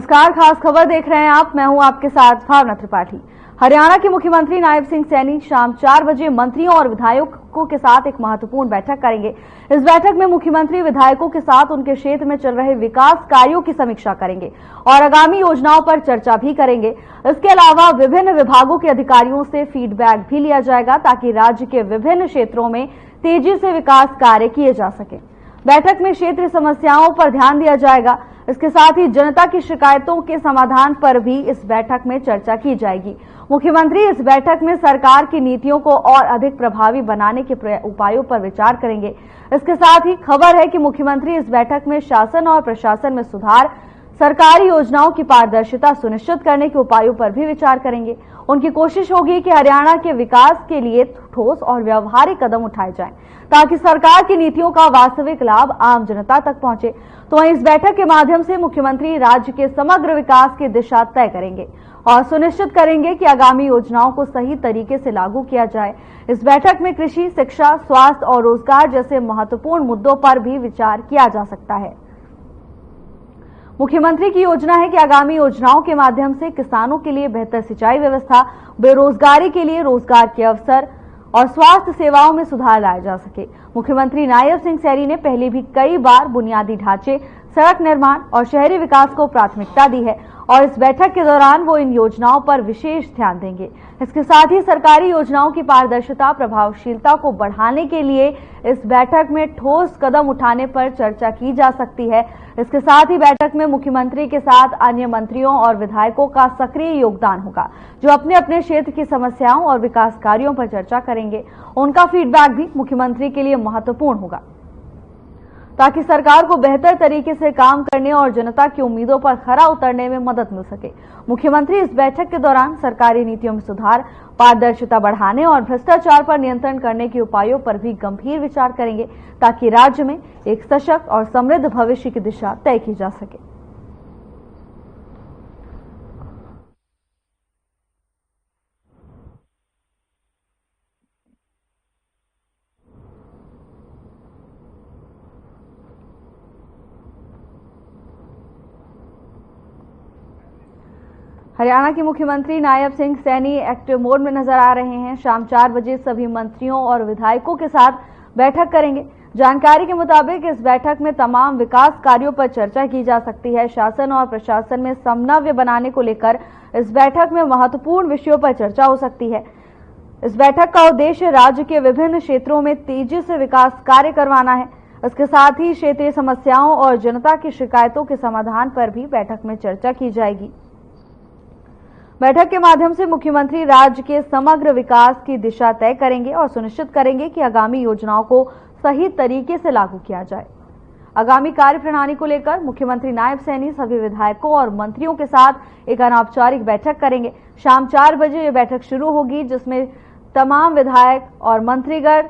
नमस्कार, खास खबर देख रहे हैं आप। मैं हूं आपके साथ भावना त्रिपाठी। हरियाणा के मुख्यमंत्री नायब सिंह सैनी शाम 4 बजे मंत्रियों और विधायकों के साथ एक महत्वपूर्ण बैठक करेंगे। इस बैठक में मुख्यमंत्री विधायकों के साथ उनके क्षेत्र में चल रहे विकास कार्यों की समीक्षा करेंगे और आगामी योजनाओं पर चर्चा भी करेंगे। इसके अलावा विभिन्न विभागों के अधिकारियों से फीडबैक भी लिया जाएगा ताकि राज्य के विभिन्न क्षेत्रों में तेजी से विकास कार्य किए जा सके। बैठक में क्षेत्रीय समस्याओं पर ध्यान दिया जाएगा। इसके साथ ही जनता की शिकायतों के समाधान पर भी इस बैठक में चर्चा की जाएगी। मुख्यमंत्री इस बैठक में सरकार की नीतियों को और अधिक प्रभावी बनाने के उपायों पर विचार करेंगे। इसके साथ ही खबर है कि मुख्यमंत्री इस बैठक में शासन और प्रशासन में सुधार, सरकारी योजनाओं की पारदर्शिता सुनिश्चित करने के उपायों पर भी विचार करेंगे। उनकी कोशिश होगी कि हरियाणा के विकास के लिए ठोस और व्यवहारिक कदम उठाए जाएं ताकि सरकार की नीतियों का वास्तविक लाभ आम जनता तक पहुंचे। तो वहीं इस बैठक के माध्यम से मुख्यमंत्री राज्य के समग्र विकास की दिशा तय करेंगे और सुनिश्चित करेंगे कि आगामी योजनाओं को सही तरीके से लागू किया जाए। इस बैठक में कृषि, शिक्षा, स्वास्थ्य और रोजगार जैसे महत्वपूर्ण मुद्दों पर भी विचार किया जा सकता है। मुख्यमंत्री की योजना है कि आगामी योजनाओं के माध्यम से किसानों के लिए बेहतर सिंचाई व्यवस्था, बेरोजगारी के लिए रोजगार के अवसर और स्वास्थ्य सेवाओं में सुधार लाया जा सके। मुख्यमंत्री नायब सिंह सैनी ने पहले भी कई बार बुनियादी ढांचे, सड़क निर्माण और शहरी विकास को प्राथमिकता दी है और इस बैठक के दौरान वो इन योजनाओं पर विशेष ध्यान देंगे। इसके साथ ही सरकारी योजनाओं की पारदर्शिता, प्रभावशीलता को बढ़ाने के लिए इस बैठक में ठोस कदम उठाने पर चर्चा की जा सकती है। इसके साथ ही बैठक में मुख्यमंत्री के साथ अन्य मंत्रियों और विधायकों का सक्रिय योगदान होगा, जो अपने अपने क्षेत्र की समस्याओं और विकास कार्यों पर चर्चा करेंगे। उनका फीडबैक भी मुख्यमंत्री के लिए महत्वपूर्ण होगा ताकि सरकार को बेहतर तरीके से काम करने और जनता की उम्मीदों पर खरा उतरने में मदद मिल सके। मुख्यमंत्री इस बैठक के दौरान सरकारी नीतियों में सुधार, पारदर्शिता बढ़ाने और भ्रष्टाचार पर नियंत्रण करने के उपायों पर भी गंभीर विचार करेंगे ताकि राज्य में एक सशक्त और समृद्ध भविष्य की दिशा तय की जा सके। हरियाणा के मुख्यमंत्री नायब सिंह सैनी एक्टिव मोड में नजर आ रहे हैं। शाम 4 बजे सभी मंत्रियों और विधायकों के साथ बैठक करेंगे। जानकारी के मुताबिक इस बैठक में तमाम विकास कार्यों पर चर्चा की जा सकती है। शासन और प्रशासन में समन्वय बनाने को लेकर इस बैठक में महत्वपूर्ण विषयों पर चर्चा हो सकती है। इस बैठक का उद्देश्य राज्य के विभिन्न क्षेत्रों में तेजी से विकास कार्य करवाना है। इसके साथ ही क्षेत्रीय समस्याओं और जनता की शिकायतों के समाधान पर भी बैठक में चर्चा की जाएगी। बैठक के माध्यम से मुख्यमंत्री राज्य के समग्र विकास की दिशा तय करेंगे और सुनिश्चित करेंगे कि आगामी योजनाओं को सही तरीके से लागू किया जाए। आगामी कार्य प्रणाली को लेकर मुख्यमंत्री नायब सैनी सभी विधायकों और मंत्रियों के साथ एक अनौपचारिक बैठक करेंगे। शाम 4 बजे ये बैठक शुरू होगी, जिसमें तमाम विधायक और मंत्रीगण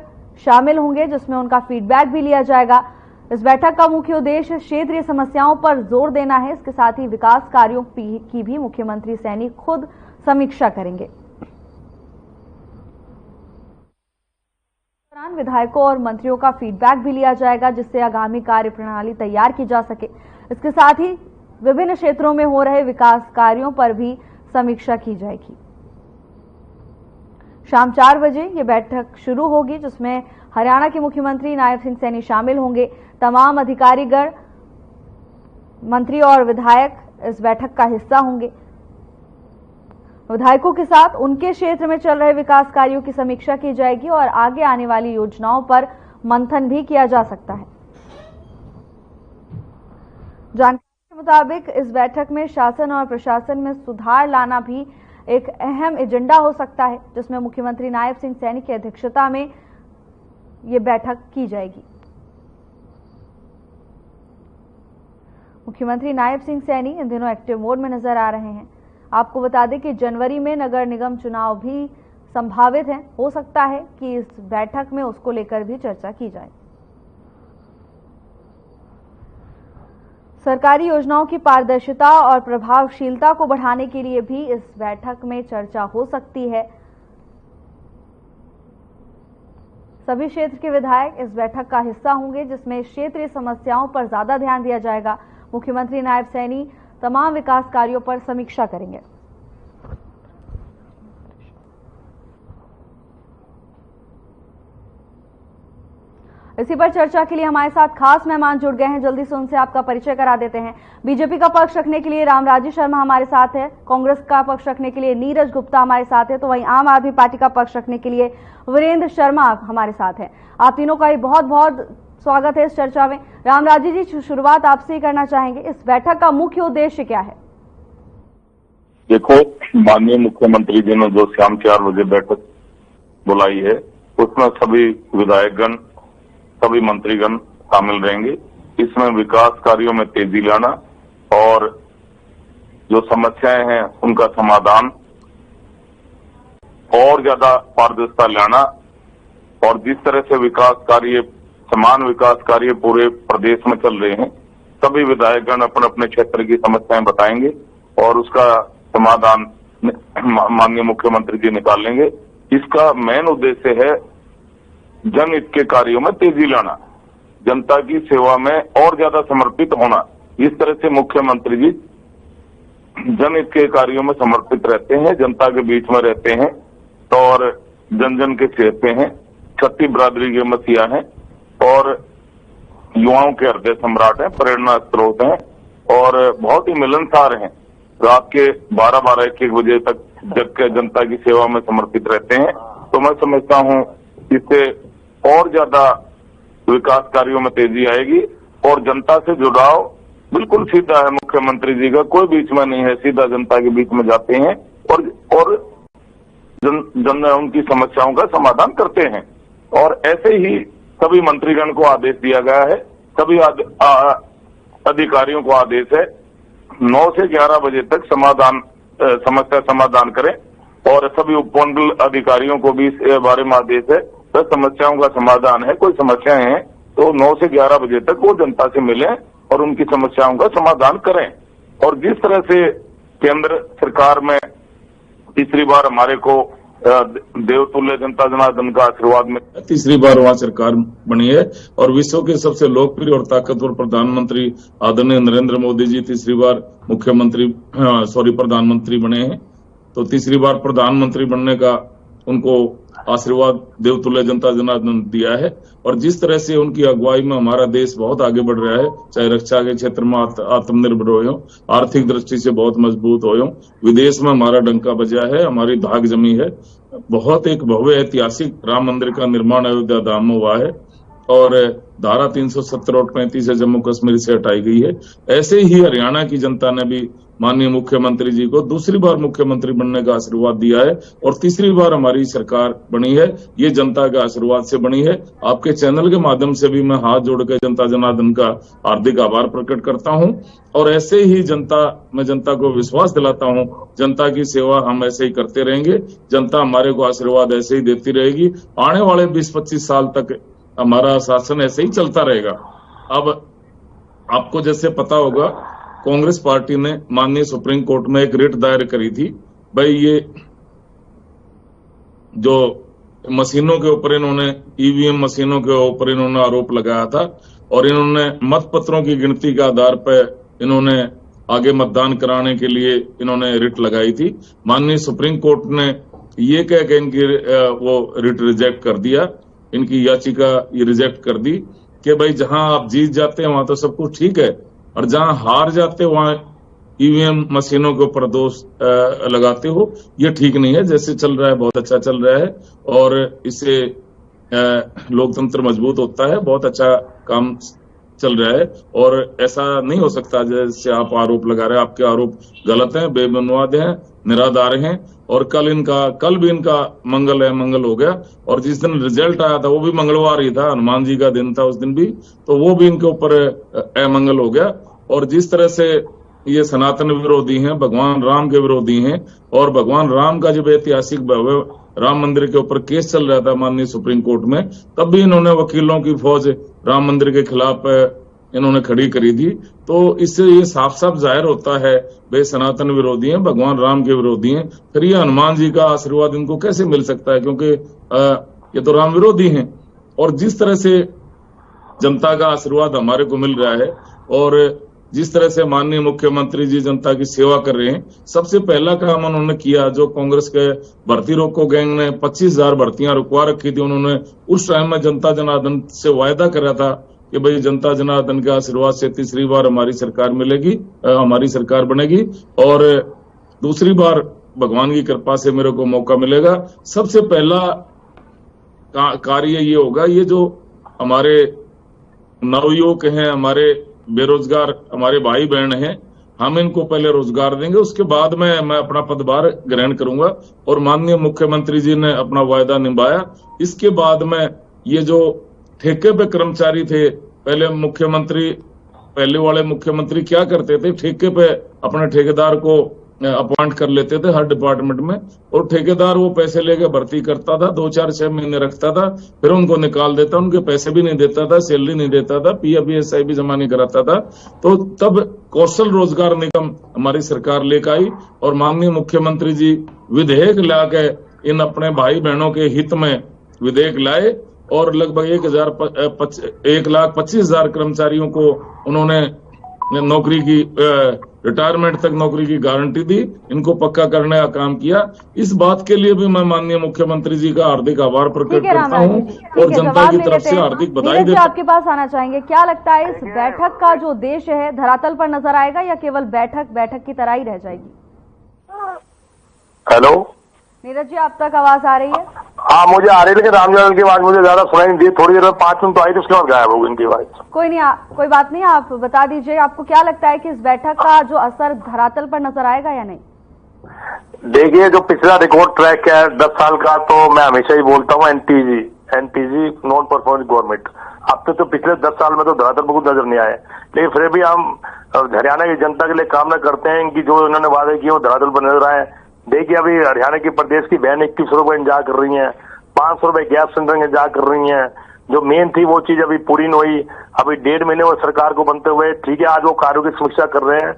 शामिल होंगे, जिसमें उनका फीडबैक भी लिया जाएगा। इस बैठक का मुख्य उद्देश्य क्षेत्रीय समस्याओं पर जोर देना है। इसके साथ ही विकास कार्यों की भी मुख्यमंत्री सैनी खुद समीक्षा करेंगे। दौरान विधायकों और मंत्रियों का फीडबैक भी लिया जाएगा, जिससे आगामी कार्य प्रणाली तैयार की जा सके। इसके साथ ही विभिन्न क्षेत्रों में हो रहे विकास कार्यों पर भी समीक्षा की जाएगी। शाम 4 बजे ये बैठक शुरू होगी, जिसमें हरियाणा के मुख्यमंत्री नायब सिंह सैनी शामिल होंगे। तमाम अधिकारीगण, मंत्री और विधायक इस बैठक का हिस्सा होंगे। विधायकों के साथ उनके क्षेत्र में चल रहे विकास कार्यों की समीक्षा की जाएगी और आगे आने वाली योजनाओं पर मंथन भी किया जा सकता है। जानकारी के मुताबिक इस बैठक में शासन और प्रशासन में सुधार लाना भी एक अहम एजेंडा हो सकता है, जिसमें मुख्यमंत्री नायब सिंह सैनी की अध्यक्षता में ये बैठक की जाएगी। मुख्यमंत्री नायब सिंह सैनी इन दिनों एक्टिव मोड में नजर आ रहे हैं। आपको बता दें कि जनवरी में नगर निगम चुनाव भी संभावित है। हो सकता है कि इस बैठक में उसको लेकर भी चर्चा की जाए। सरकारी योजनाओं की पारदर्शिता और प्रभावशीलता को बढ़ाने के लिए भी इस बैठक में चर्चा हो सकती है। सभी क्षेत्र के विधायक इस बैठक का हिस्सा होंगे, जिसमें क्षेत्रीय समस्याओं पर ज्यादा ध्यान दिया जाएगा। मुख्यमंत्री नायब सैनी तमाम विकास कार्यों पर समीक्षा करेंगे। इसी पर चर्चा के लिए हमारे साथ खास मेहमान जुड़ गए हैं। जल्दी से उनसे आपका परिचय करा देते हैं। बीजेपी का पक्ष रखने के लिए रामराजी शर्मा हमारे साथ है, कांग्रेस का पक्ष रखने के लिए नीरज गुप्ता हमारे साथ है, तो वहीं आम आदमी पार्टी का पक्ष रखने के लिए वीरेंद्र शर्मा हमारे साथ है। आप तीनों का बहुत बहुत स्वागत है इस चर्चा में। रामराजी जी, शुरुआत आपसे ही करना चाहेंगे, इस बैठक का मुख्य उद्देश्य क्या है? देखो, माननीय मुख्यमंत्री जी ने जो शाम 4 बजे बैठक बुलाई है, उसमें सभी विधायकगण, सभी मंत्रीगण शामिल रहेंगे। इसमें विकास कार्यों में तेजी लाना और जो समस्याएं हैं उनका समाधान, और ज्यादा पारदर्शिता लाना, और जिस तरह से विकास कार्य, समान विकास कार्य पूरे प्रदेश में चल रहे हैं, सभी विधायकगण अपने अपने क्षेत्र की समस्याएं बताएंगे और उसका समाधान माननीय मुख्यमंत्री जी निकालेंगे। इसका मेन उद्देश्य है जनहित के कार्यों में तेजी लाना, जनता की सेवा में और ज्यादा समर्पित होना। इस तरह से मुख्यमंत्री जी जनहित के कार्यों में समर्पित रहते हैं, जनता के बीच में रहते हैं और जन जन के चेहते हैं, छठी बिरादरी के मसीहा हैं और युवाओं के हृदय सम्राट हैं, प्रेरणा स्रोत हैं और बहुत ही मिलनसार हैं। रात के 12-12, 1-1 बजे तक जग के जनता की सेवा में समर्पित रहते हैं। तो मैं समझता हूं इससे और ज्यादा विकास कार्यों में तेजी आएगी और जनता से जुड़ाव बिल्कुल सीधा है मुख्यमंत्री जी का, कोई बीच में नहीं है, सीधा जनता के बीच में जाते हैं और जन उनकी समस्याओं का समाधान करते हैं। और ऐसे ही सभी मंत्रीगण को आदेश दिया गया है, सभी अधिकारियों को आदेश है 9 से 11 बजे तक समस्या समाधान करें और सभी उपमंडल अधिकारियों को भी इस बारे में आदेश है, तो समस्याओं का समाधान है, कोई समस्याएं हैं तो 9 से 11 बजे तक वो जनता से मिलें और उनकी समस्याओं का समाधान करें। और जिस तरह से केंद्र सरकार में तीसरी बार हमारे को देवतुल्य जनता जनार्दन का आशीर्वाद में तीसरी बार वहां सरकार बनी है और विश्व के सबसे लोकप्रिय और ताकतवर प्रधानमंत्री आदरणीय नरेंद्र मोदी जी तीसरी बार प्रधानमंत्री बने हैं। तो तीसरी बार प्रधानमंत्री बनने का उनको आशीर्वाद देवतुल्य जनता जनार्दन दिया है और जिस तरह से उनकी अगुवाई में हमारा देश बहुत आगे बढ़ रहा है, चाहे रक्षा के क्षेत्र में आत्मनिर्भर हो, आर्थिक दृष्टि से बहुत मजबूत हो, विदेश में हमारा डंका बजा है, हमारी धाक जमी है, बहुत एक भव्य ऐतिहासिक राम मंदिर का निर्माण अयोध्या धाम में हुआ है और धारा 370 और 35 जम्मू कश्मीर से हटाई गई है। ऐसे ही हरियाणा की जनता ने भी माननीय मुख्यमंत्री जी को दूसरी बार मुख्यमंत्री बनने का आशीर्वाद दिया है और तीसरी बार हमारी सरकार बनी है, ये जनता के आशीर्वाद से बनी है। आपके चैनल के माध्यम से भी मैं हाथ जोड़कर जनता जनार्दन का हार्दिक आभार प्रकट करता हूं और ऐसे ही मैं जनता को विश्वास दिलाता हूं, जनता की सेवा हम ऐसे ही करते रहेंगे, जनता हमारे को आशीर्वाद ऐसे ही देती रहेगी। आने वाले 20-25 साल तक हमारा शासन ऐसे ही चलता रहेगा। अब आपको जैसे पता होगा, कांग्रेस पार्टी ने माननीय सुप्रीम कोर्ट में एक रिट दायर करी थी, भाई ये जो मशीनों के ऊपर इन्होंने ईवीएम मशीनों के ऊपर इन्होंने आरोप लगाया था और इन्होंने मत पत्रों की गिनती के आधार पर इन्होंने आगे मतदान कराने के लिए इन्होंने रिट लगाई थी। माननीय सुप्रीम कोर्ट ने ये कह के इनकी वो रिट रिजेक्ट कर दिया, इनकी याचिका ये रिजेक्ट कर दी कि भाई जहां आप जीत जाते हैं वहां तो सब कुछ ठीक है और जहां हार जाते हो वहां ईवीएम मशीनों के ऊपर दोष लगाते हो, ये ठीक नहीं है। जैसे चल रहा है बहुत अच्छा चल रहा है और इससे लोकतंत्र मजबूत होता है, बहुत अच्छा काम चल रहा है और ऐसा नहीं हो सकता जैसे आप आरोप लगा रहे हैं। आपके आरोप गलत हैं, बेबुनियाद हैं, निराधार हैं और कल भी इनका मंगल हो गया और जिस दिन रिजल्ट आया था वो भी मंगलवार ही था, हनुमान जी का दिन था उस दिन भी, तो वो भी इनके ऊपर अमंगल हो गया। और जिस तरह से ये सनातन विरोधी हैं, भगवान राम के विरोधी हैं और भगवान राम का जब ऐतिहासिक भव्य राम मंदिर के ऊपर केस चल रहा था माननीय सुप्रीम कोर्ट में, तब भी इन्होंने वकीलों की फौज राम मंदिर के खिलाफ इन्होंने खड़ी करी थी। तो इससे ये साफ साफ जाहिर होता है वे सनातन विरोधी हैं, भगवान राम के विरोधी हैं। फिर ये हनुमान जी का आशीर्वाद इनको कैसे मिल सकता है, क्योंकि ये तो राम विरोधी हैं। और जिस तरह से जनता का आशीर्वाद हमारे को मिल रहा है और जिस तरह से माननीय मुख्यमंत्री जी जनता की सेवा कर रहे हैं, सबसे पहला काम उन्होंने किया, जो कांग्रेस के भर्ती रोको गैंग ने 25,000 भर्तियां रुकवा रखी थी, उन्होंने उस टाइम में जनता जनार्दन से वायदा करा था कि भाई जनता जनार्दन के आशीर्वाद से तीसरी बार हमारी सरकार मिलेगी, हमारी सरकार बनेगी और दूसरी बार भगवान की कृपा से मेरे को मौका मिलेगा। सबसे पहला कार्य ये होगा, ये जो हमारे नवयुवक हैं, हमारे बेरोजगार हमारे भाई बहन हैं, हम इनको पहले रोजगार देंगे, उसके बाद में मैं अपना पदभार ग्रहण करूंगा। और माननीय मुख्यमंत्री जी ने अपना वायदा निभाया। इसके बाद में ये जो ठेके पे कर्मचारी थे, पहले वाले मुख्यमंत्री क्या करते थे, ठेके पे अपने ठेकेदार को अपॉइंट कर लेते थे हर डिपार्टमेंट में, और ठेकेदार वो पैसे लेके भर्ती करता था, 2-4-6 महीने रखता था, फिर उनको निकाल देता, उनके पैसे भी नहीं देता था, सैलरी नहीं देता था, PF ESI भी जमा नहीं कराता था। तो तब कौशल रोजगार निगम हमारी सरकार लेकर आई और माननीय मुख्यमंत्री जी विधेयक लाके इन अपने भाई बहनों के हित में विधेयक लाए और लगभग 1,25,000 कर्मचारियों को उन्होंने नौकरी की रिटायरमेंट तक नौकरी की गारंटी दी, इनको पक्का करने का काम किया। इस बात के लिए भी मैं माननीय मुख्यमंत्री जी का हार्दिक आभार प्रकट करता हूं और जनता की तरफ से हार्दिक बधाई देता हूं। आपके पास आना चाहेंगे, क्या लगता है इस बैठक का जो उद्देश्य है धरातल पर नजर आएगा या केवल बैठक की तरह ही रह जाएगी? हेलो नीरज जी, आप तक आवाज आ रही है? हाँ मुझे आ रही है, लेकिन रामजन की आवाज मुझे ज्यादा सुनाई नहीं दी। थोड़ी देर में 5 मिनट तो आई थी, उसके बाद गायब हो गई इनकी आवाज। कोई बात नहीं, आप बता दीजिए आपको क्या लगता है कि इस बैठक का जो असर धरातल पर नजर आएगा या नहीं? देखिए, जो पिछला रिकॉर्ड ट्रैक है 10 साल का, तो मैं हमेशा ही बोलता हूँ एनटीजी नॉन परफॉर्मिंग गवर्नमेंट। अब तो पिछले 10 साल में तो धरातल पर कुछ नजर नहीं आए, लेकिन फिर भी हम हरियाणा की जनता के लिए कामना करते हैं कि जो इन्होंने वादे किए वो धरातल पर नजर आए। देखिए, अभी हरियाणा की प्रदेश की बहन 21 रुपए इंतजार कर रही है, 500 रुपए गैस सिलेंडर इंतजार कर रही है। जो मेन थी वो चीज अभी पूरी नहीं हुई। अभी 1.5 महीने वो सरकार को बनते हुए, ठीक है, आज वो कार्यों की समीक्षा कर रहे हैं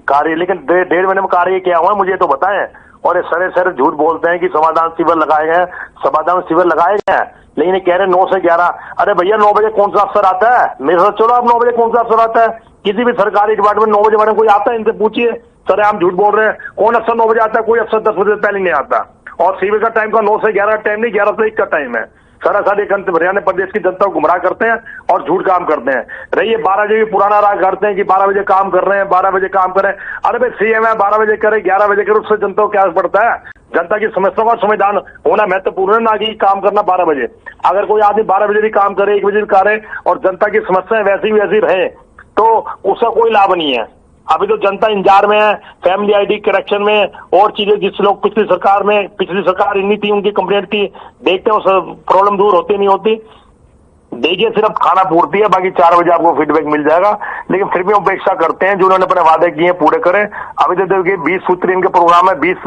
कार्य, लेकिन 1.5 महीने में कार्य क्या हुआ मुझे तो बताएं। और ये सरे झूठ बोलते हैं कि समाधान शिविर लगाए गए, लेकिन ये कह रहे 9 से 11। अरे भैया, 9 बजे कौन सा अफसर आता है? मेरे साथ चलो, आप 9 बजे कौन सा अफसर आता है? किसी भी सरकारी डिपार्टमेंट 9 बजे मैडम कोई आता है? इनसे पूछिए। सर हम झूठ बोल रहे हैं, कौन अफसर 9 बजे आता है? कोई अफसर 10 बजे पहले नहीं आता। और शिविर का टाइम का 9 से 11 टाइम नहीं, 11 से 1 का टाइम है। सरासर हरियाणा प्रदेश की जनता को गुमराह करते हैं और झूठ काम करते हैं। रहिए 12 बजे पुराना राग करते हैं कि 12 बजे काम कर रहे हैं, 12 बजे काम करें। अरे भाई, CM है, 12 बजे करे, 11 बजे करे, उससे जनता को क्या पड़ता है? जनता की समस्याओं का समाधान होना महत्वपूर्ण है, ना कि काम करना 12 बजे। अगर कोई आदमी 12 बजे भी काम करे, 1 बजे भी करे और जनता की समस्याएं वैसी रहे तो उसका कोई लाभ नहीं है। अभी तो जनता इंतजार में है, फैमिली ID करेक्शन में और चीजें, जिस लोग पिछली सरकार इन्हीं थी, उनकी कंप्लेंट थी, देखते हैं प्रॉब्लम दूर होती नहीं होती। देखिए, सिर्फ खाना पूर्ति है, बाकी 4 बजे आपको फीडबैक मिल जाएगा। लेकिन फिर भी अपेक्षा करते हैं जो उन्होंने अपने वादे किए पूरे करें। अभी तो देखिए 20 सूत्री इनके प्रोग्राम है, 20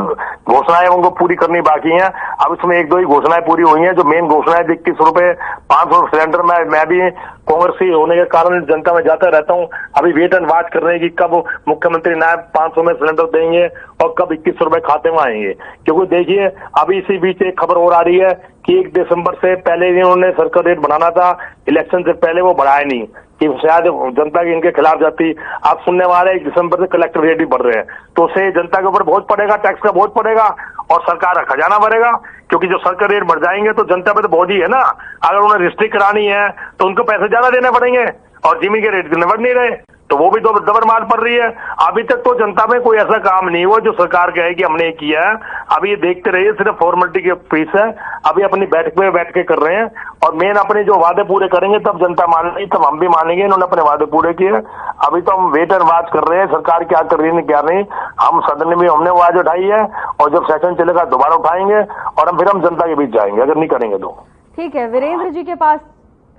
घोषणाएं उनको पूरी करनी बाकी हैं। अब इसमें 1-2 ही घोषणाएं पूरी हुई हैं। जो मेन घोषणाएं 21 रुपए 500 सिलेंडर में, मैं भी कांग्रेसी होने के कारण जनता में जाता रहता हूं। अभी वेट एंड वॉच कर रहे हैं कि कब मुख्यमंत्री नायब 500 में सिलेंडर देंगे और कब 21 रुपए खाते में आएंगे। क्योंकि देखिए, अभी इसी बीच एक खबर और आ रही है कि 1 दिसंबर से पहले इन्होंने सर्कल रेट बढ़ाना था, इलेक्शन से पहले वो बढ़ाया नहीं कि शायद जनता की इनके खिलाफ जाती। आप सुनने वाले 1 दिसंबर से कलेक्टर रेट भी बढ़ रहे हैं, तो उससे जनता के ऊपर बोझ पड़ेगा, टैक्स का बोझ पड़ेगा और सरकार का खजाना भरेगा। क्योंकि जो सर्कल रेट बढ़ जाएंगे तो जनता पे तो बोझ ही है ना। अगर उन्हें रिस्ट्रिक्ट करानी है तो उनको पैसे ज्यादा देने पड़ेंगे और जमीन के रेट बढ़ नहीं रहे, तो वो भी तो दबर मार पड़ रही है। अभी तक तो जनता में कोई ऐसा काम नहीं हुआ जो सरकार कहे कि हमने किया है। अभी ये देखते रहिए, सिर्फ फॉर्मेलिटी के पीस है। अभी अपनी बैठक में बैठ के कर रहे हैं और मेन अपने जो वादे पूरे करेंगे तब जनता मानेगी, तब हम भी मानेंगे इन्होंने अपने वादे पूरे किए। अभी तो हम वेट एंड वॉच कर रहे हैं, सरकार क्या कर रही है क्या नहीं। हम सदन में भी हमने आवाज उठाई है और जब सेशन चलेगा दोबारा उठाएंगे और फिर हम जनता के बीच जाएंगे, अगर नहीं करेंगे तो। ठीक है, वीरेंद्र जी के पास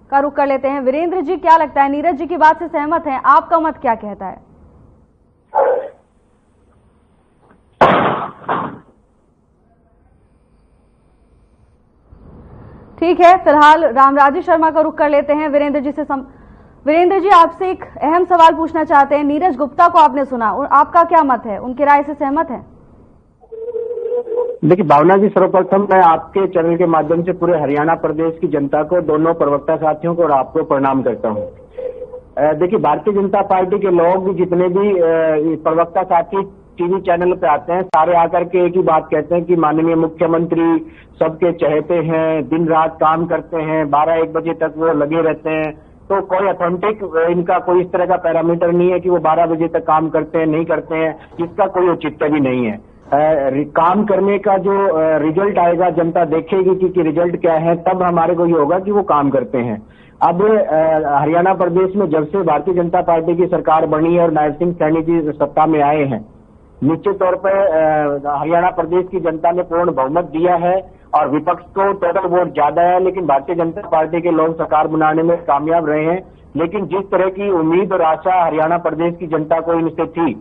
का रुख कर लेते हैं। वीरेंद्र जी, क्या लगता है, नीरज जी की बात से सहमत हैं? आपका मत क्या कहता है? ठीक है, फिलहाल रामराजी शर्मा का रुख कर लेते हैं वीरेंद्र जी से। वीरेंद्र जी, आपसे एक अहम सवाल पूछना चाहते हैं। नीरज गुप्ता को आपने सुना, आपका क्या मत है? उनकी राय से सहमत है? देखिए भावना जी, सर्वप्रथम मैं आपके चैनल के माध्यम से पूरे हरियाणा प्रदेश की जनता को, दोनों प्रवक्ता साथियों को और आपको प्रणाम करता हूं। देखिए, भारतीय जनता पार्टी के लोग जितने भी प्रवक्ता साथी टीवी चैनल पे आते हैं, सारे आकर के एक ही बात कहते हैं कि माननीय मुख्यमंत्री सबके चहेते हैं, दिन रात काम करते हैं, 12-1 बजे तक वो लगे रहते हैं। तो कोई ऑथेंटिक इनका कोई इस तरह का पैरामीटर नहीं है कि वो 12 बजे तक काम करते हैं, नहीं करते हैं, इसका कोई औचित्य भी नहीं है। काम करने का जो रिजल्ट आएगा, जनता देखेगी कि रिजल्ट क्या है, तब हमारे को ये होगा कि वो काम करते हैं। अब हरियाणा प्रदेश में जब से भारतीय जनता पार्टी की सरकार बनी है और नायब सिंह सैनी जी सत्ता में आए हैं, निश्चित तौर पर हरियाणा प्रदेश की जनता ने पूर्ण बहुमत दिया है और विपक्ष को टोटल वोट ज्यादा है, लेकिन भारतीय जनता पार्टी के लोग सरकार बनाने में कामयाब रहे हैं। लेकिन जिस तरह की उम्मीद और आशा हरियाणा प्रदेश की जनता को इनसे थी,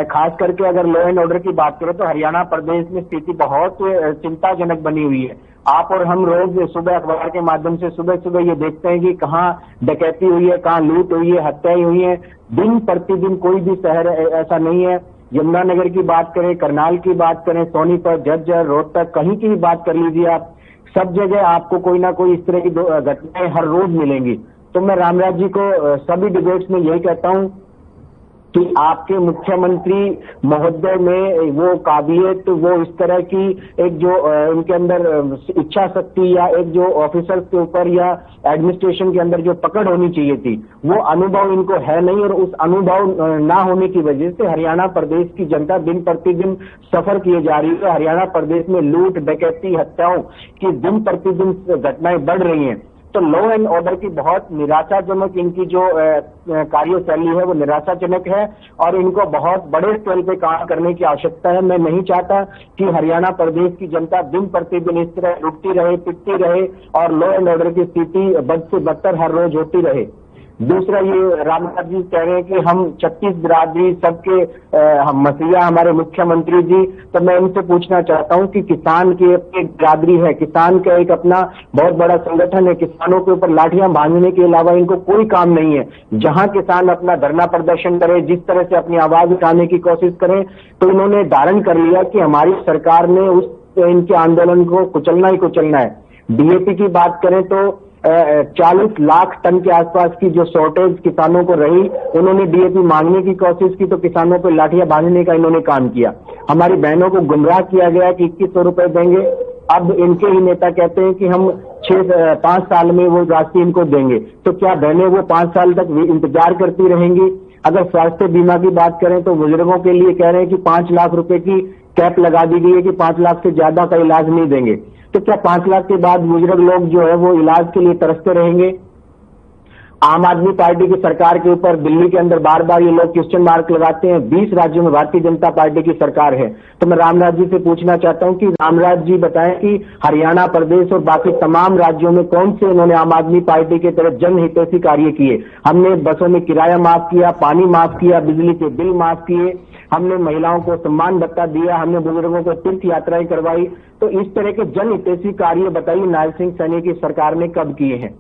खास करके अगर लॉ एंड ऑर्डर की बात करें तो हरियाणा प्रदेश में स्थिति बहुत चिंताजनक बनी हुई है। आप और हम रोज सुबह अखबार के माध्यम से सुबह सुबह ये देखते हैं कि कहाँ डकैती हुई है, कहाँ लूट हुई है, हत्याएं हुई है। दिन प्रतिदिन कोई भी शहर ऐसा नहीं है। यमुनानगर की बात करें, करनाल की बात करें, सोनीपत, झज्जर, रोहतक, कहीं की भी बात कर लीजिए आप, सब जगह आपको कोई ना कोई इस तरह की घटनाएं हर रोज मिलेंगी। तो मैं रामराज जी को सभी डिबेट्स में यही कहता हूं कि आपके मुख्यमंत्री महोदय में वो काबिलियत, वो इस तरह की एक जो उनके अंदर इच्छा शक्ति या एक जो ऑफिसर्स के ऊपर या एडमिनिस्ट्रेशन के अंदर जो पकड़ होनी चाहिए थी, वो अनुभव इनको है नहीं। और उस अनुभव ना होने की वजह से हरियाणा प्रदेश की जनता दिन प्रतिदिन सफर किए जा रही है। हरियाणा प्रदेश में लूट, डकैती, हत्याओं की दिन प्रतिदिन घटनाएं बढ़ रही हैं। तो लॉ एंड ऑर्डर की बहुत निराशाजनक इनकी जो कार्यशैली है वो निराशाजनक है और इनको बहुत बड़े स्केल पे काम करने की आवश्यकता है। मैं नहीं चाहता कि हरियाणा प्रदेश की जनता दिन प्रतिदिन इस तरह लुटती रहे, पिटती रहे और लॉ एंड ऑर्डर की स्थिति बद से बदतर हर रोज होती रहे। दूसरा, ये रामनाथ जी कह रहे हैं कि हम 36 बिरादरी सबके हम मसीहा हमारे मुख्यमंत्री जी, तो मैं इनसे पूछना चाहता हूं कि किसान की एक बिरादरी है, किसान का एक अपना बहुत बड़ा संगठन है, किसानों के ऊपर लाठियां बांधने के अलावा इनको कोई काम नहीं है। जहां किसान अपना धरना प्रदर्शन करे, जिस तरह से अपनी आवाज उठाने की कोशिश करें, तो इन्होंने धारण कर लिया कि हमारी सरकार ने उस इनके आंदोलन को कुचलना ही कुचलना है। डीएपी की बात करें तो 40 लाख टन के आसपास की जो शॉर्टेज किसानों को रही, उन्होंने डीएपी मांगने की कोशिश की तो किसानों को लाठियां बांधने का इन्होंने काम किया। हमारी बहनों को गुमराह किया गया कि 2100 रुपए देंगे। अब इनके ही नेता कहते हैं कि हम 5 साल में वो राशि इनको देंगे। तो क्या बहनें वो 5 साल तक इंतजार करती रहेंगी? अगर स्वास्थ्य बीमा की बात करें तो बुजुर्गों के लिए कह रहे हैं कि 5 लाख रुपए की कैप लगा दी गई है कि 5 लाख से ज्यादा का इलाज नहीं देंगे। तो क्या 5 लाख के बाद बुजुर्ग लोग जो है वो इलाज के लिए तरसते रहेंगे? आम आदमी पार्टी की सरकार के ऊपर दिल्ली के अंदर बार बार ये लोग क्वेश्चन मार्क लगाते हैं। 20 राज्यों में भारतीय जनता पार्टी की सरकार है। तो मैं रामराज जी से पूछना चाहता हूं कि रामराज जी बताएं कि हरियाणा प्रदेश और बाकी तमाम राज्यों में कौन से इन्होंने आम आदमी पार्टी के तरफ जनहितैषी कार्य किए? हमने बसों में किराया माफ किया, पानी माफ किया, बिजली के बिल माफ किए, हमने महिलाओं को सम्मान भत्ता दिया, हमने बुजुर्गों को तीर्थ यात्राएं करवाई। तो इस तरह के जनहितैषी कार्य बताइए नायब सिंह सैनी की सरकार ने कब किए हैं?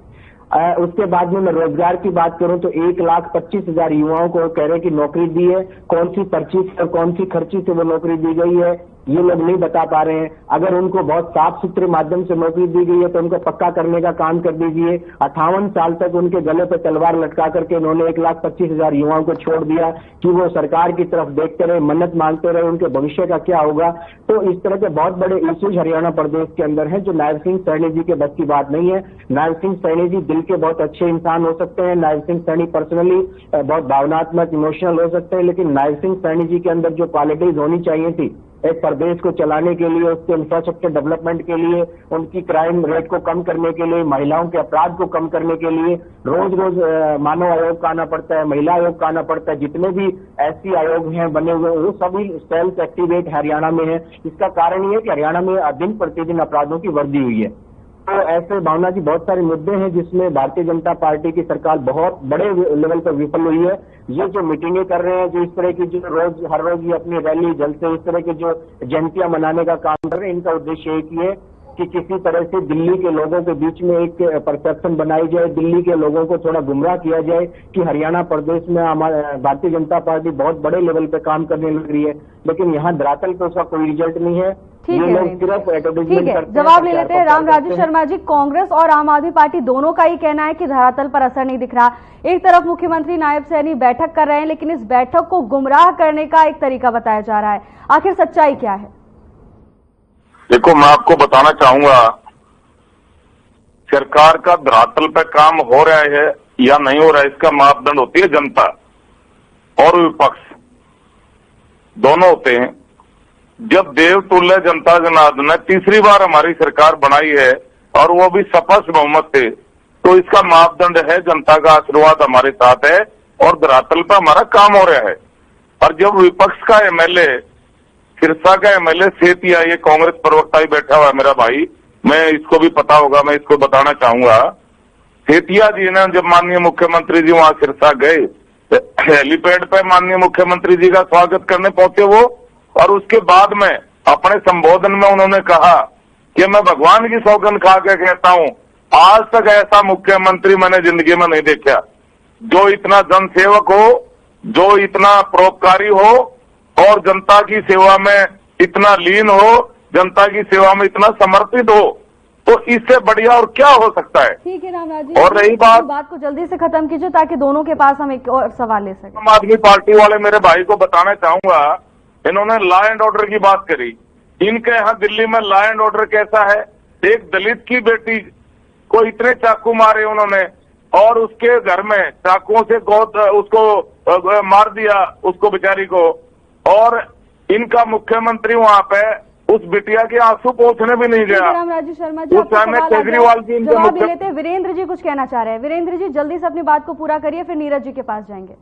उसके बाद में मैं रोजगार की बात करूं तो 1,25,000 युवाओं को कह रहे हैं कि नौकरी दी है। कौन सी पर्ची और कौन सी खर्ची से वो नौकरी दी गई है ये लोग नहीं बता पा रहे हैं। अगर उनको बहुत साफ सुथरे माध्यम से नौकरी दी गई है तो उनको पक्का करने का काम कर दीजिए। 58 साल तक उनके गले पर तलवार लटका करके उन्होंने 1,25,000 युवाओं को छोड़ दिया कि वो सरकार की तरफ देखते रहे, मन्नत मांगते रहे, उनके भविष्य का क्या होगा। तो इस तरह के बहुत बड़े इश्यूज हरियाणा प्रदेश के अंदर है जो नायब सिंह सैनी जी के बस की बात नहीं है। नायब सिंह सैनी जी दिल के बहुत अच्छे इंसान हो सकते हैं, नायब सिंह सैनी पर्सनली बहुत भावनात्मक इमोशनल हो सकते हैं, लेकिन नायब सिंह सैनी जी के अंदर जो क्वालिटीज होनी चाहिए थी एक प्रदेश को चलाने के लिए, उसके इंफ्रास्ट्रक्चर डेवलपमेंट के लिए, उनकी क्राइम रेट को कम करने के लिए, महिलाओं के अपराध को कम करने के लिए रोज रोज मानव आयोग का आना पड़ता है, महिला आयोग का आना पड़ता है। जितने भी एससी आयोग हैं बने हुए वो सभी सेल्फ एक्टिवेट हरियाणा में है। इसका कारण ये है कि हरियाणा में दिन प्रतिदिन अपराधों की वृद्धि हुई है। तो ऐसे भावना जी बहुत सारे मुद्दे हैं जिसमें भारतीय जनता पार्टी की सरकार बहुत बड़े लेवल पर विफल हुई है। ये जो मीटिंगें कर रहे हैं, जो इस तरह की जो रोज हर रोज ये अपनी रैली जलसे इस तरह के जो जयंतियां मनाने का काम कर रहे हैं, इनका उद्देश्य एक ही है कि किसी तरह से दिल्ली के लोगों के बीच में एक परसेप्शन बनाई जाए, दिल्ली के लोगों को थोड़ा गुमराह किया जाए कि हरियाणा प्रदेश में हमारा भारतीय जनता पार्टी बहुत बड़े लेवल पे काम करने लग रही है, लेकिन यहाँ धरातल पे उसका कोई रिजल्ट नहीं है। ठीक ये है, लोग सिर्फ एडवर्टाइजमेंट ठीक है, करते हैं, जवाब ले लेते हैं। प्रचार राम राजू करते हैं। शर्मा जी, कांग्रेस और आम आदमी पार्टी दोनों का ही कहना है कि धरातल पर असर नहीं दिख रहा। एक तरफ मुख्यमंत्री नायब सैनी बैठक कर रहे हैं, लेकिन इस बैठक को गुमराह करने का एक तरीका बताया जा रहा है। आखिर सच्चाई क्या है? देखो, मैं आपको बताना चाहूंगा, सरकार का धरातल पे काम हो रहा है या नहीं हो रहा है, इसका मापदंड होती है जनता और विपक्ष, दोनों होते हैं। जब देवतुल्य जनता जनार्दन ने तीसरी बार हमारी सरकार बनाई है और वो भी स्पष्ट बहुमत से, तो इसका मापदंड है जनता का आशीर्वाद हमारे साथ है और धरातल पर हमारा काम हो रहा है। और जब विपक्ष का एमएलए, सिरसा का एमएलए सेतिया, ये कांग्रेस प्रवक्ता ही बैठा हुआ है मेरा भाई, मैं इसको भी पता होगा, मैं इसको बताना चाहूंगा, सेतिया जी ने जब माननीय मुख्यमंत्री जी वहां सिरसा गए, हेलीपैड पे माननीय मुख्यमंत्री जी का स्वागत करने पहुंचे वो, और उसके बाद में अपने संबोधन में उन्होंने कहा कि मैं भगवान की सौगंध खा के कहता हूं, आज तक ऐसा मुख्यमंत्री मैंने जिंदगी में नहीं देखा जो इतना जनसेवक हो, जो इतना परोपकारी हो और जनता की सेवा में इतना लीन हो, जनता की सेवा में इतना समर्पित हो। तो इससे बढ़िया और क्या हो सकता है? ठीक है रामराज जी, और रही बात को जल्दी से खत्म कीजिए ताकि दोनों के पास हम एक और सवाल ले सकें। आम आदमी पार्टी वाले मेरे भाई को बताना चाहूंगा, इन्होंने लॉ एंड ऑर्डर की बात करी। इनके यहाँ दिल्ली में लॉ एंड ऑर्डर कैसा है? एक दलित की बेटी को इतने चाकू मारे उन्होंने और उसके घर में चाकुओं से उसको मार दिया, उसको बेचारी को, और इनका मुख्यमंत्री वहां पे उस बिटिया के आंसू पोंछने भी नहीं गया। राम राजू शर्मा जी, उस समय केजरीवाल जी इनके जवाब ले लेते हैं। वीरेंद्र जी कुछ कहना चाह रहे हैं। वीरेंद्र जी जल्दी से अपनी बात को पूरा करिए, फिर नीरज जी के पास जाएंगे।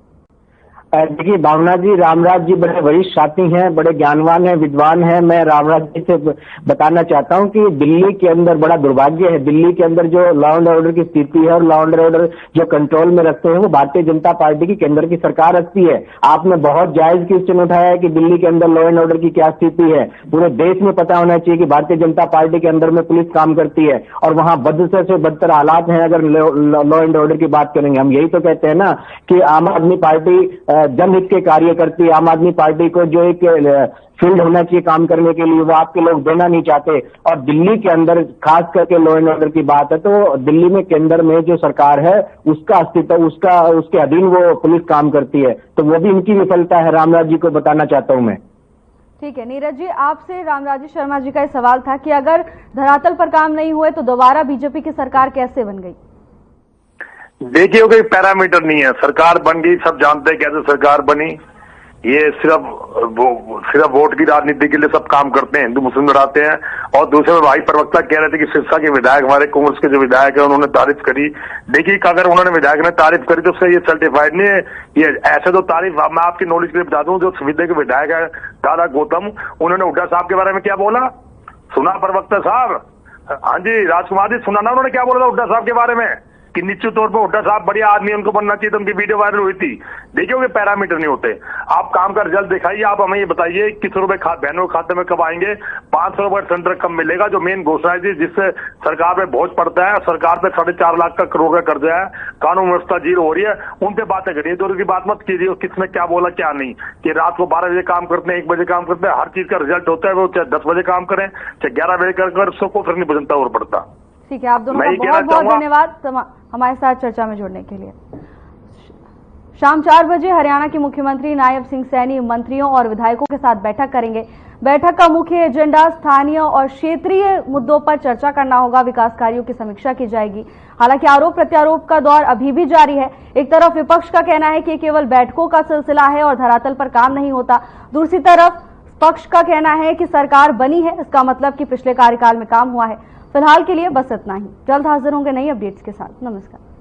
देखिए भावना जी, रामराज जी बड़े वरिष्ठ साथी हैं, बड़े ज्ञानवान हैं, विद्वान हैं। मैं रामराज जी से बताना चाहता हूं कि दिल्ली के अंदर बड़ा दुर्भाग्य है। दिल्ली के अंदर जो लॉ एंड ऑर्डर की स्थिति है और लॉ एंड ऑर्डर जो कंट्रोल में रखते हैं वो भारतीय जनता पार्टी की केंद्र की सरकार रखती है। आपने बहुत जायज क्वेश्चन उठाया है कि दिल्ली के अंदर लॉ एंड ऑर्डर की क्या स्थिति है। पूरे देश में पता होना चाहिए कि भारतीय जनता पार्टी के अंदर में पुलिस काम करती है और वहां बद से बदतर हालात हैं। अगर लॉ एंड ऑर्डर की बात करेंगे, हम यही तो कहते हैं ना कि आम आदमी पार्टी जनहित के कार्य करती है। आम आदमी पार्टी को जो एक फील्ड होना चाहिए काम करने के लिए, वो आपके लोग देना नहीं चाहते। और दिल्ली के अंदर खास करके लॉ एंड ऑर्डर की बात है तो दिल्ली में केंद्र में जो सरकार है उसका अस्तित्व, उसके अधीन वो पुलिस काम करती है, तो वो भी इनकी विफलता है। रामराज जी को बताना चाहता हूं मैं। ठीक है नीरज जी, आपसे रामराजू शर्मा जी का ये सवाल था कि अगर धरातल पर काम नहीं हुए तो दोबारा बीजेपी की सरकार कैसे बन गई? देखिए, कोई पैरामीटर नहीं है, सरकार बन गई, सब जानते हैं कैसे सरकार बनी। ये सिर्फ वोट की राजनीति के लिए सब काम करते हैं, हिंदू मुस्लिम लड़ाते हैं। और दूसरे भाई प्रवक्ता कह रहे थे कि सिरसा के विधायक, हमारे कांग्रेस के जो विधायक है उन्होंने तारीफ करी। देखिए, अगर उन्होंने विधायक ने तारीफ करी तो उससे ये सर्टिफाइड नहीं है। ये ऐसे तो तारीफ, मैं आपकी नॉलेज के लिए बता दूं, जो विद्या के विधायक है दादा गौतम, उन्होंने हुड्डा साहब के बारे में क्या बोला सुना प्रवक्ता साहब? हाँ जी राजकुमार जी, सुना ना उन्होंने क्या बोला था हुड्डा साहब के बारे में कि निश्चित तौर पर हुड्डा साहब बढ़िया आदमी, उनको बनना चाहिए। तो उनकी वीडियो वायरल हुई थी। देखिए, ये पैरामीटर नहीं होते। आप काम का रिजल्ट दिखाइए। आप हमें ये बताइए किस रुपए बहनों के खाते में कब आएंगे? 500 रुपए सेंटर कब मिलेगा? जो मेन घोषणा थी जिससे सरकार पे बोझ पड़ता है, सरकार पे 4.5 लाख का करोड़ का कर्जा है, कानून व्यवस्था जीरो हो रही है, उन पे बातें करिए। तो की बात मत कीजिए किसने क्या बोला क्या नहीं, कि रात को 12 बजे काम करते हैं, 1 बजे काम करते हैं, हर चीज का रिजल्ट होता है। वो चाहे 10 बजे काम करें चाहे 11 बजे कर सबको फर्क नहीं पड़ता और पड़ता। ठीक है, आप दोनों का बहुत बहुत धन्यवाद हमारे साथ चर्चा में जुड़ने के लिए। शाम 4 बजे हरियाणा के मुख्यमंत्री नायब सिंह सैनी मंत्रियों और विधायकों के साथ बैठक करेंगे। बैठक का मुख्य एजेंडा स्थानीय और क्षेत्रीय मुद्दों पर चर्चा करना होगा। विकास कार्यों की समीक्षा की जाएगी। हालांकि आरोप प्रत्यारोप का दौर अभी भी जारी है। एक तरफ विपक्ष का कहना है कि केवल बैठकों का सिलसिला है और धरातल पर काम नहीं होता, दूसरी तरफ पक्ष का कहना है कि सरकार बनी है, इसका मतलब कि पिछले कार्यकाल में काम हुआ है। फिलहाल के लिए बस इतना ही। जल्द हाजिर होंगे नई अपडेट्स के साथ। नमस्कार।